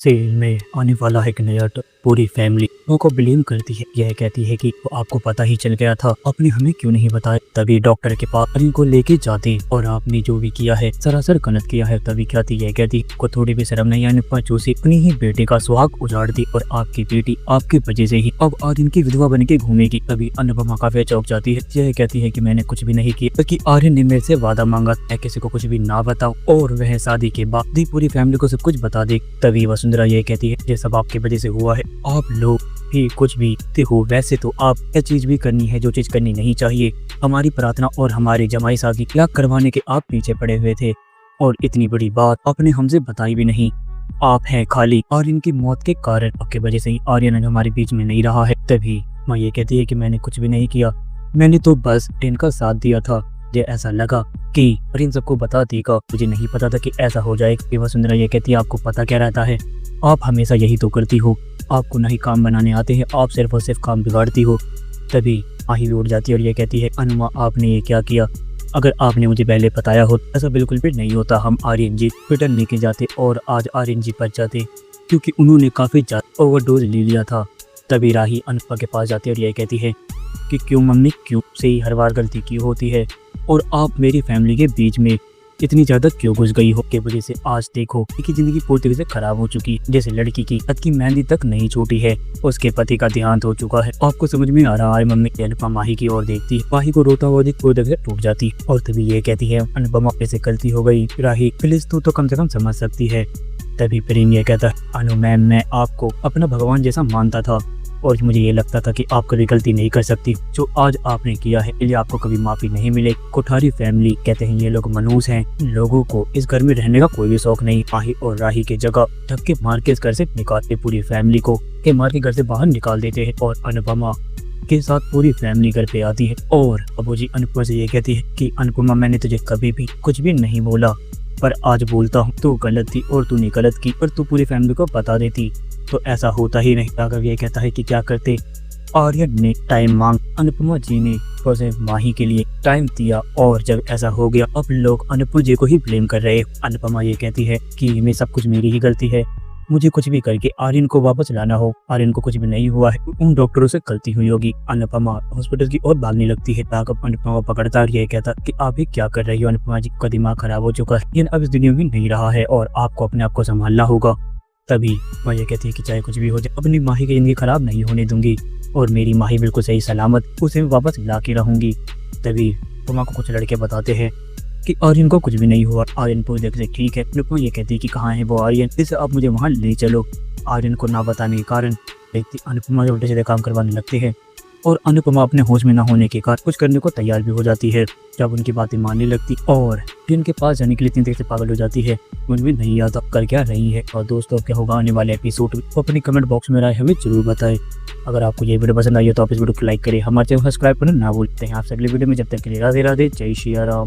Serial में आने वाला है एक नया पूरी फैमिली को ब्लेम करती है। यह कहती है कि वो आपको पता ही चल गया था, आपने हमें क्यों नहीं बताया। तभी डॉक्टर के पास इनको लेके जाते और आपने जो भी किया है सरासर गलत किया है। तभी कहती यह कहती को थोड़ी भी शर्म नहीं आने पर चूसी अपनी ही बेटे का सुहाग उजाड़ दी और आपकी बेटी आपकी वजह से ही अब आर्यन की विधवा बन के घूमेगी। तभी अनुपमा काफी चौंक जाती है। यह कहती है कि मैंने कुछ भी नहीं किया, बल्कि आर्यन ने मेरे से वादा मांगा मैं किसी को कुछ भी ना बताऊं और वह शादी के बाद पूरी फैमिली को सब कुछ बता दे। तभी वसुंधरा ये कहती है ये सब आपकी वजह से हुआ है, आप लोग भी कुछ भी हो। वैसे तो आप यह चीज भी करनी है जो चीज करनी नहीं चाहिए। हमारी प्रार्थना और हमारी जमाई शादी क्या करवाने के आप पीछे पड़े हुए थे और इतनी बड़ी बात आपने हमसे बताई भी नहीं। आप हैं खाली आर्यन की मौत के कारण, आपके वजह से ही आर्यन हमारे बीच में नहीं रहा है। तभी माँ ये कहती है कि मैंने कुछ भी नहीं किया, मैंने तो बस इनका साथ दिया था। मुझे ऐसा लगा कि इन सबको बता देगा, मुझे नहीं पता था कि ऐसा हो जाएगा। वसुंधरा ये कहती है आपको पता क्या रहता है, आप हमेशा यही तो करती हो, आपको नहीं काम बनाने आते हैं, आप सिर्फ और सिर्फ काम बिगाड़ती हो। तभी माही भी उठ जाती है और ये कहती है अनुमा आपने ये क्या किया, अगर आपने मुझे पहले बताया हो ऐसा बिल्कुल भी नहीं होता। हम आर्यन जी हॉस्पिटल लेके जाते और आज आर्यन जी बच जाते, क्योंकि उन्होंने काफ़ी ज़्यादा ओवरडोज ले लिया था। तभी राही अनुपमा के पास जाती है और ये कहती है कि क्यों मम्मी, क्यों से ही हर बार गलती क्यों होती है और आप मेरी फैमिली के बीच में इतनी ज्यादा क्यों घुस गई हो। के वजह से आज देखो कि जिंदगी पूरी तरह से खराब हो चुकी है। जैसे लड़की की हाथ की मेहंदी तक नहीं छूटी है, उसके पति का देहांत हो चुका है। आपको समझ में आ रहा है मम्मी। अनुपमा माही की ओर देखती है, माही को रोता हुआ देख पूरी तरह से टूट जाती और तभी ये कहती है अनुपमा ऐसे गलती हो गई, राही प्लीज तू तो कम से कम समझ सकती है। तभी प्रेम ये कहता है अनु मैम मैं आपको अपना भगवान जैसा मानता था और मुझे ये लगता था कि आप कभी गलती नहीं कर सकती। जो आज आपने किया है इसलिए आपको कभी माफी नहीं मिले। कोठारी फैमिली कहते हैं ये लोग मनहूस हैं, इन लोगों को इस घर में रहने का कोई भी शौक नहीं। माही और राही की जगह धक्के मार के इस घर से निकालते, पूरी फैमिली को के मार के घर से बाहर निकाल देते हैं और अनुपमा के साथ पूरी फैमिली घर पे आती है और अबूजी अनुपमा से ये कहती है कि अनुपमा मैंने तुझे कभी भी कुछ भी नहीं बोला, पर आज बोलता हूँ तू गलत थी और तूने गलत की, पर तू पूरी फैमिली को बता देती तो ऐसा होता ही नहीं। राघव ये कहता है कि क्या करते, आर्यन ने टाइम मांग, अनुपमा जी ने उसे माही के लिए टाइम दिया और जब ऐसा हो गया अब लोग अनुपमा जी को ही ब्लेम कर रहे हैं। अनुपमा ये कहती है कि मैं सब कुछ मेरी ही गलती है, मुझे कुछ भी करके आर्यन को वापस लाना हो, आर्यन को कुछ भी नहीं हुआ है, उन डॉक्टरों से गलती हुई होगी। अनुपमा हॉस्पिटल की ओर भागने लगती है। राघव अनुपमा को पकड़ता और ये कहता कि आप ये क्या कर रही हो, अनुपमा जी का दिमाग खराब हो चुका है, अब इस दुनिया में नहीं रहा है और आपको अपने आप को संभालना होगा। तभी वह ये कहती है कि चाहे कुछ भी हो जाए अपनी माही की जिंदगी खराब नहीं होने दूंगी और मेरी माही बिल्कुल सही सलामत उसे वापस ला के रहूंगी। तभी अनुपमा को कुछ लड़के बताते हैं कि आर्यन को कुछ भी नहीं हुआ। आर्यन पूरी देखते ठीक है। अनुपमा ये कहती है कि कहाँ है वो आर्यन, इसे आप मुझे वहाँ ले चलो। आर्यन को ना बताने के कारण व्यक्ति अनुपमा से उल्टे सीधे काम करवाने लगते हैं और अनुपमा अपने होश में न होने के कारण कुछ करने को तैयार भी हो जाती है। जब उनकी बातें मानने लगती और उनके पास जाने के लिए इतनी देर से पागल हो जाती है, मुझे भी नहीं आता कर क्या रही है। और दोस्तों क्या होगा आने वाले एपिसोड तो अपनी कमेंट बॉक्स में राय हमें जरूर बताएं। अगर आपको ये वीडियो पसंद आई हो तो आप इस वीडियो को लाइक करें, हमारे चैनल सब्सक्राइब करना ना भूलते हैं। आपसे अगले वीडियो में जब तक के लिए राधे राधे, जय श्री राम।